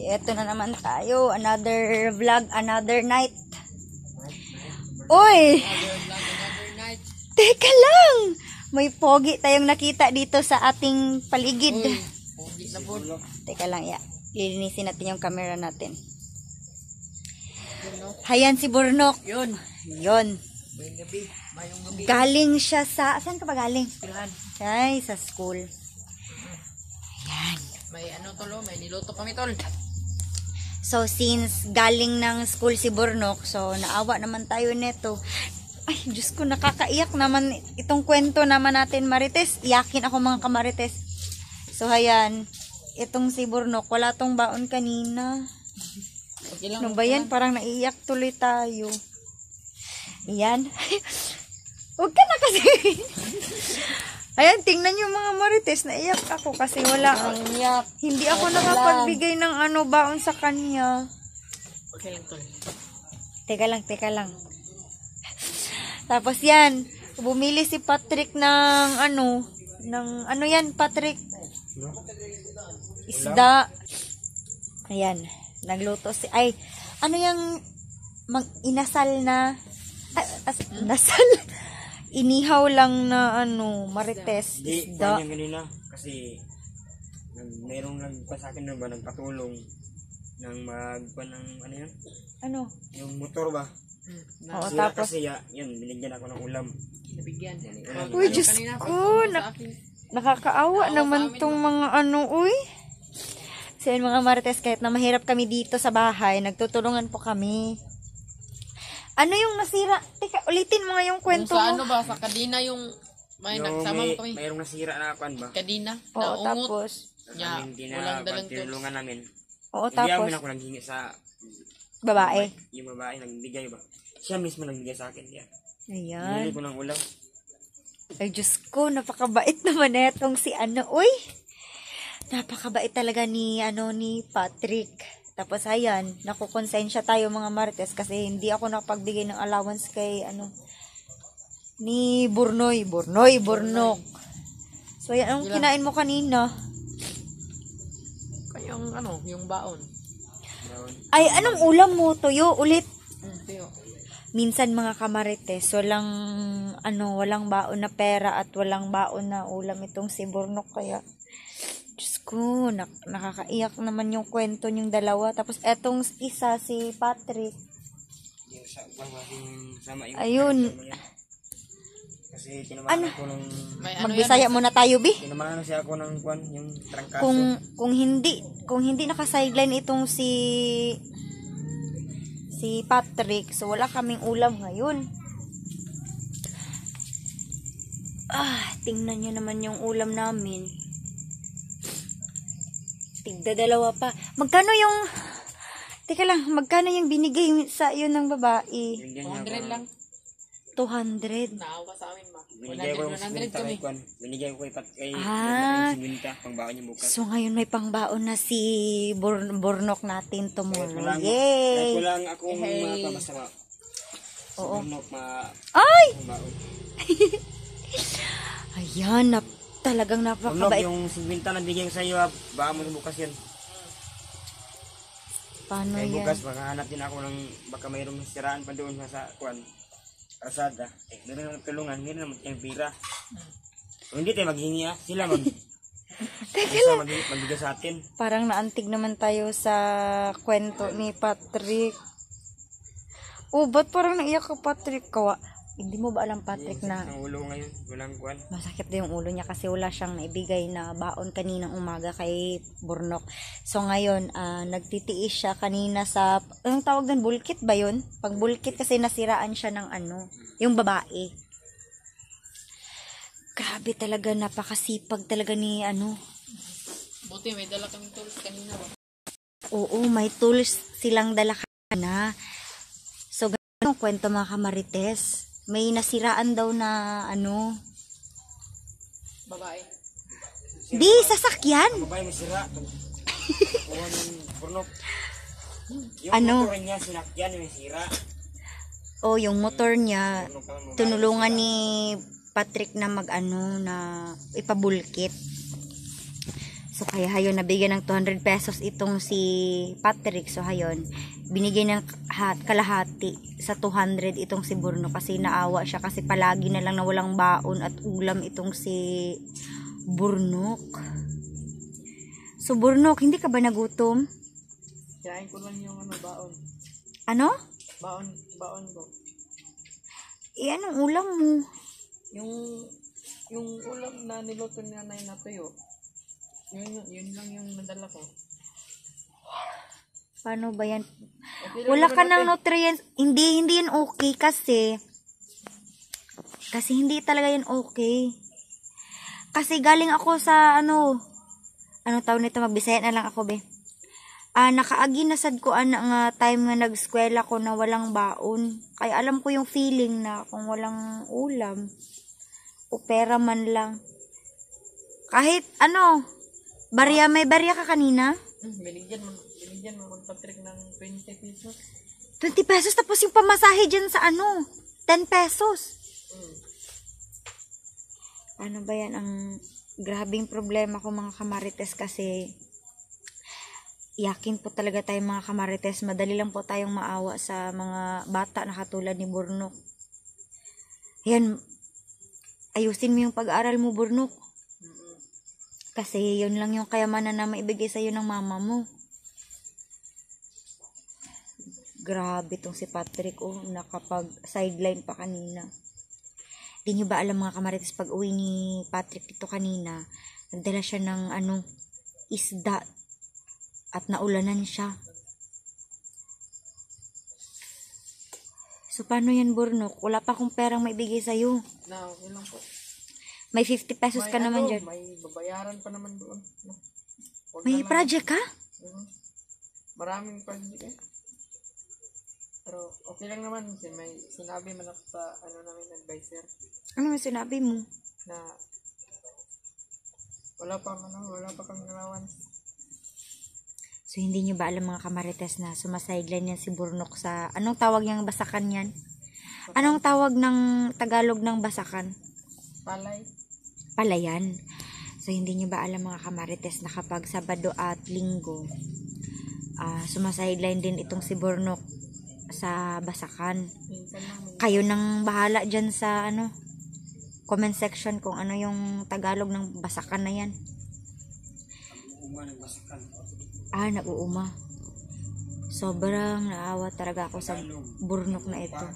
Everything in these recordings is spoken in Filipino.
Eto na naman tayo. Another vlog, another night. Uy! Teka lang! May pogi tayong nakita dito sa ating paligid. Pogi na po. Teka lang, lilinisin natin yung camera natin. Hayan si Burnok. Yun. Yun. Mayong gabi. Galing siya sa... Saan ka ba galing? Pilahan. Ay, sa school. Ayan. May ano tolo, may niluto kami tol. So, since galing ng school si Burnok, so naawa naman tayo neto. Ay, Diyos ko, nakakaiyak naman itong kwento naman natin, Marites. Iyakin ako mga kamarites. So, hayan. Itong si Burnok, wala tong baon kanina. Okay lang. Ano ba yan? Parang naiiyak tuloy tayo. Ayan. Huwag ka na kasi. Ayan, tingnan nyo mga Marites. Naiyak ako kasi wala. Hindi ako nakapagbigay ng baon sa kanya. Okay lang tol. Teka lang. Tapos yan, bumili si Patrick ng ano yan, Patrick? Isda. Ayan, nagluto yung inasal na, nasal, inihaw lang na Marites, isda. Hindi, ganina, kasi mayroong nagpasakin na ba, nagpatulong ng ano yan? Ano? Yung motor ba? Oo, Sira tapos, kasi yan, binigyan ako ng ulam. Nabigyan. uy, Diyos ko, nakakaawa naman tong mga uy. So yun mga Marites, kahit na mahirap kami dito sa bahay, nagtutulungan po kami. Ano yung nasira? Teka, ulitin mo nga yung kwento Kung sa mo. ba, sa kadina yung may nagsama mo kami. Mayroong nasira na akuan ba? Kadina, Oo, naungot. tapos, Nya, Hindi walang na dalang tools. tinulungan namin. oo, Hindi tapos, ako naghingi sa babae. yung babae, nagbigay ba? Siya mismo nagbigay sa akin. Yeah. Ayan. Binili ko ng ulam. Ay, Diyos ko, napakabait naman etong si uy. Napakabait talaga ni Patrick. Tapos, ayan, nakukonsensya tayo mga Marites kasi hindi ako nakapagbigay ng allowance kay, ni Burnok. So, ayan, anong kinain mo kanina? Kayong yung baon. Ay, anong ulam mo? Tuyo, ulit. Tiyo. Minsan mga kamarites, walang baon na pera at walang baon na ulam itong si Burnok, kaya Diyos ko, nakakaiyak naman yung kwento yung dalawa. Tapos etong isa, si Patrick. Ayun. Kasi tinamahan ko ng Magbisaya muna tayo, Bi. tinamahan siya ako ng kwan, yung trangkaso. Kung hindi naka-sideline itong si Patrick, so wala kaming ulam ngayon. Tingnan nyo naman yung ulam namin. Tigda-dalawa pa. Magkano yung binigay sa iyo ng babae? Binigyan niya 100 lang. 200. Naawa sa amin ba? Binigay ko 100 kami. Binigay ko kay Sinwinta, pangbaon niya bukas. So ngayon may pangbaon na si Burnok natin tomorrow. Kahit Yay! wala akong mapabasa. Oo. Ay! Ayan, talagang napakabait. Yung Sinwinta na bigyan sa iyo, baka mo bukas yan. Paano Kaya yan? bukas, makahanap din ako ng baka mayroong siraan pa doon sa kwan. Asada. Doon na tulungan, hindi naman tayong pira. Kung hindi tayo maghingi sila magbigay sa atin. Parang naantig naman tayo sa kwento ni Patrick. Ba't parang naiyak ka, Patrick? Hindi mo ba alam, Patrick, na Ang ulo ngayon, walang kwan. masakit na yung ulo niya kasi wala siyang naibigay na baon kaninang umaga kay Burnok. So ngayon, nagtitiis siya kanina sa, anong tawag doon, bulkit ba yun? Pag bulkit kasi nasiraan siya ng yung babae. Grabe talaga, napakasipag talaga ni Buti may dala kaming tools kanina ba? Oo, may tools silang dala na. So ganun ang kwento mga kamarites. May nasiraan daw na Babae. Di, sasakyan. Ang babae may sira. Kuha ng Burnok. Yung motor niya, sinakyan, may sira. Yung motor niya, tinulungan ni Patrick na na ipabulkit. So, kaya hayon, nabigyan ng 200 pesos itong si Patrick. So, hayon, binigyan ng kalahati sa 200 itong si Burno kasi naawa siya kasi palagi na lang na walang baon at ulam itong si Burnok. So, Burnok, hindi ka ba nagutom? Kain ko lang yung baon. Ano? Baon ko. Anong ulam mo? Yung ulam na niluto ni nanay na tuyo. Yun lang yung nadala ko. Paano ba yan? Okay lang Wala ka naman ng nutrients. Hindi yan okay kasi hindi talaga yan okay. Kasi galing ako sa ano tawag nito, magbisaya na lang ako be. Nakaagi na sad ko nga time nga nag-eskwela ko na walang baon. Kaya alam ko yung feeling na kung walang ulam o pera man lang. Kahit may barya ka kanina? Binigyan mo mag-Patrick ng 20 pesos. 20 pesos tapos yung pamasahe dyan sa 10 pesos. Ano ba yan? Ang grabing problema ko mga kamarites kasi yakin po talaga tayo mga kamarites. Madali lang po tayong maawa sa mga bata na katulad ni Burnok. Ayan, ayusin mo yung pag-aaral mo, Burnok. Kasi yun lang yung kayamanan na maibigay sa'yo ng mama mo. Grabe tong si Patrick, nakapag-sideline pa kanina. Di nyo ba alam mga kamarites, pag uwi ni Patrick dito kanina, nagdala siya ng isda at naulanan siya. So, paano yan, Burnok? Wala pa akong perang maibigay sa'yo. Okay lang po. May 50 pesos ka naman dyan. May babayaran pa naman doon. May project ka? Maraming project eh. Pero okay lang naman. May sinabi man ako sa namin advisor. Ano may sinabi mo? Na wala pa kang allowance. So, hindi nyo ba alam mga kamarites na sumasideline yan si Burnok sa, anong tawag niyang basakan yan? Anong tawag ng Tagalog ng basakan? Palayan. So, hindi nyo ba alam mga kamarites na kapag Sabado at Linggo, sumasideline din itong si Burnok sa basakan. Kayo nang bahala dyan sa comment section kung ano yung Tagalog ng basakan na yan. Nag-uuma. Sobrang naawa talaga ako sa Burnok na ito.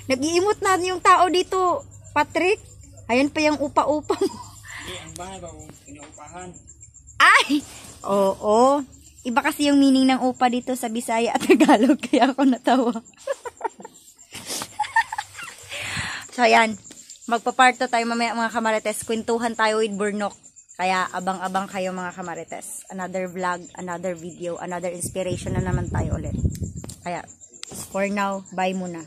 Nag-iimot na yung tao dito, Patrick. Ayan pa yung upa-upa mo. Ang bahay ba kung inuupahan? Ay! Oo. Iba kasi yung meaning ng upa dito sa Bisaya at Tagalog. Kaya ako natawa. So, ayan. Magpaparto tayo mamaya mga kamarites. Kwentuhan tayo with Burnok. Kaya abang-abang kayo mga kamarites. Another vlog, another video, another inspiration na naman tayo ulit. Kaya, for now, bye muna.